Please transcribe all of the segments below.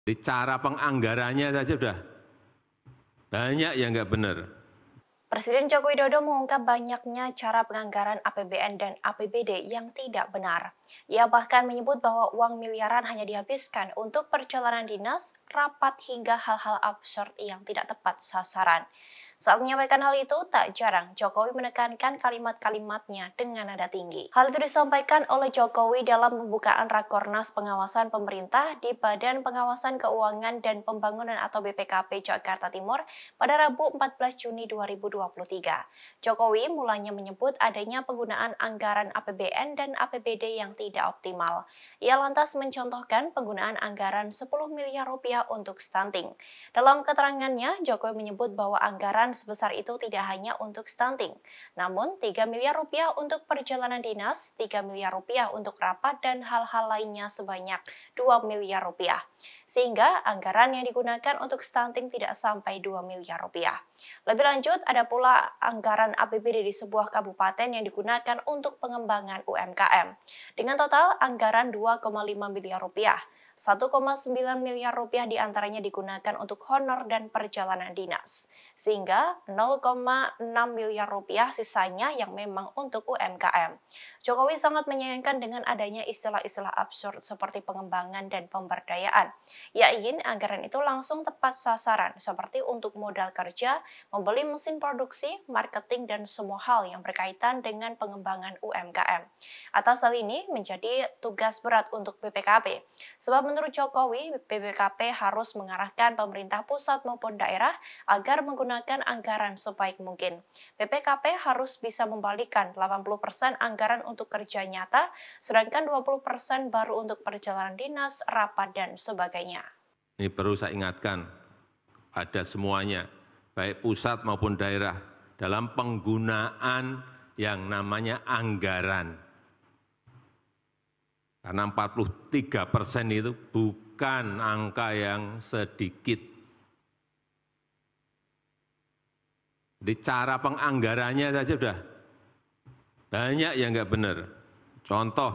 Di cara penganggarannya saja sudah banyak yang nggak benar. Presiden Joko Widodo mengungkap banyaknya cara penganggaran APBN dan APBD yang tidak benar. Ia bahkan menyebut bahwa uang miliaran hanya dihabiskan untuk perjalanan dinas, rapat hingga hal-hal absurd yang tidak tepat sasaran. Saat menyampaikan hal itu, tak jarang Jokowi menekankan kalimat-kalimatnya dengan nada tinggi. Hal itu disampaikan oleh Jokowi dalam pembukaan Rakornas Pengawasan Pemerintah di Badan Pengawasan Keuangan dan Pembangunan atau BPKP Jakarta Timur pada Rabu 14 Juni 2023. Jokowi mulanya menyebut adanya penggunaan anggaran APBN dan APBD yang tidak optimal. Ia lantas mencontohkan penggunaan anggaran 10 miliar rupiah untuk stunting. Dalam keterangannya, Jokowi menyebut bahwa anggaran sebesar itu tidak hanya untuk stunting, namun 3 miliar rupiah untuk perjalanan dinas, 3 miliar rupiah untuk rapat dan hal-hal lainnya sebanyak 2 miliar rupiah. Sehingga anggaran yang digunakan untuk stunting tidak sampai 2 miliar rupiah. Lebih lanjut, ada pula anggaran APBD di sebuah kabupaten yang digunakan untuk pengembangan UMKM. Dengan total anggaran 2,5 miliar rupiah. 1,9 miliar rupiah diantaranya digunakan untuk honor dan perjalanan dinas. Sehingga 0,6 miliar rupiah sisanya yang memang untuk UMKM. Jokowi sangat menyayangkan dengan adanya istilah-istilah absurd seperti pengembangan dan pemberdayaan. Ia ingin anggaran itu langsung tepat sasaran seperti untuk modal kerja, membeli mesin produksi, marketing, dan semua hal yang berkaitan dengan pengembangan UMKM. Atas hal ini menjadi tugas berat untuk BPKP. Sebab menurut Jokowi, BPKP harus mengarahkan pemerintah pusat maupun daerah agar menggunakan anggaran sebaik mungkin. BPKP harus bisa membalikan 80% anggaran untuk kerja nyata, sedangkan 20% baru untuk perjalanan dinas, rapat, dan sebagainya. Ini perlu saya ingatkan pada semuanya, baik pusat maupun daerah, dalam penggunaan yang namanya anggaran. Karena 43% itu bukan angka yang sedikit. Di cara penganggarannya saja sudah banyak yang nggak benar. Contoh,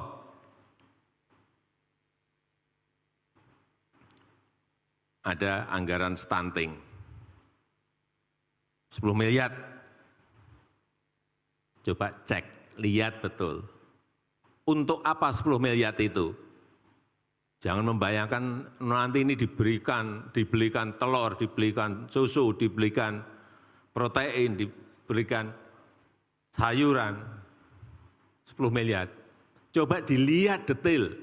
ada anggaran stunting, 10 miliar. Coba cek, lihat betul. Untuk apa 10 miliar itu? Jangan membayangkan nanti ini dibelikan telur, dibelikan susu, dibelikan protein, diberikan sayuran, 10 miliar. Coba dilihat detail.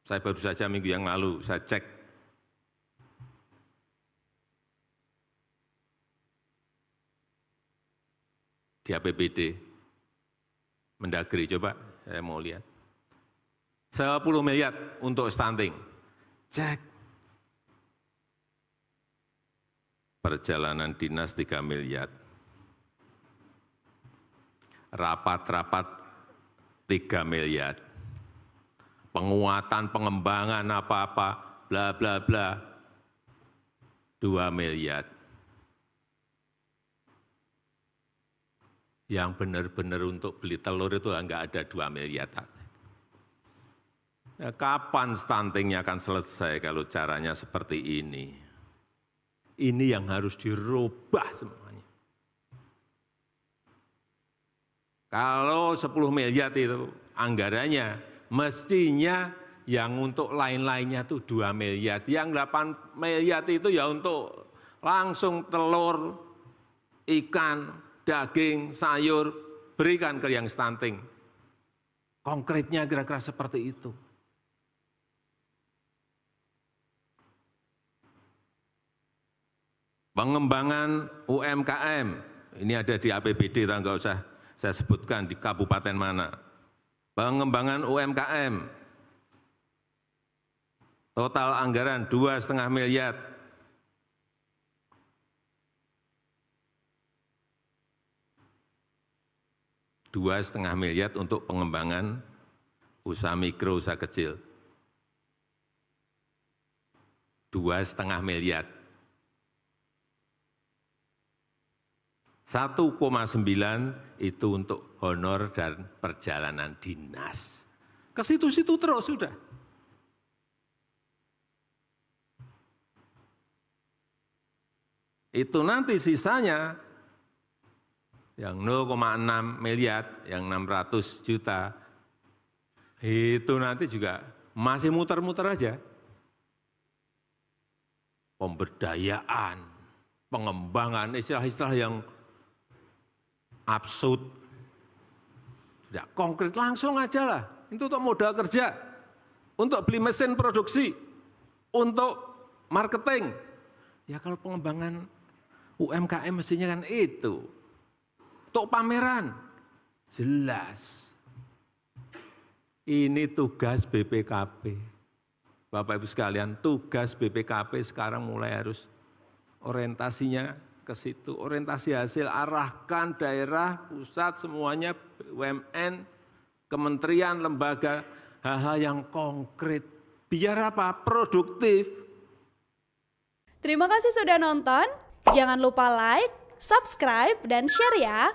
Saya baru saja minggu yang lalu, saya cek. Di APBD, Mendagri, coba saya mau lihat. 10 miliar untuk stunting. Cek. Perjalanan dinas 3 miliar. Rapat-rapat 3 miliar. Penguatan, pengembangan apa-apa, bla bla bla, 2 miliar. Yang benar-benar untuk beli telur itu enggak ada 2 miliar. Ya, kapan stuntingnya akan selesai kalau caranya seperti ini? Ini yang harus dirubah semuanya. Kalau 10 miliar itu anggarannya, mestinya yang untuk lain-lainnya itu 2 miliar. Yang 8 miliar itu ya untuk langsung telur, ikan, daging, sayur, berikan ke yang stunting. Konkretnya kira-kira seperti itu. Pengembangan UMKM, ini ada di APBD, enggak usah saya sebutkan di kabupaten mana. Pengembangan UMKM, total anggaran 2,5 miliar. Rp2,5 miliar untuk pengembangan usaha mikro, usaha kecil. 2,5 miliar. 1,9 itu untuk honor dan perjalanan dinas. Ke situ-situ terus sudah. Itu nanti sisanya yang 0,6 miliar, yang 600 juta, itu nanti juga masih muter-muter aja. Pemberdayaan, pengembangan, istilah-istilah yang absurd. Tidak konkret, langsung aja lah. Itu untuk modal kerja, untuk beli mesin produksi, untuk marketing. Ya kalau pengembangan UMKM mestinya kan itu. Untuk pameran, jelas. Ini tugas BPKP. Bapak Ibu sekalian, tugas BPKP sekarang mulai harus orientasinya ke situ. Orientasi hasil, arahkan daerah, pusat, semuanya, BUMN, kementerian, lembaga, hal-hal yang konkret. Biar apa? Produktif. Terima kasih sudah nonton. Jangan lupa like, subscribe, dan share ya.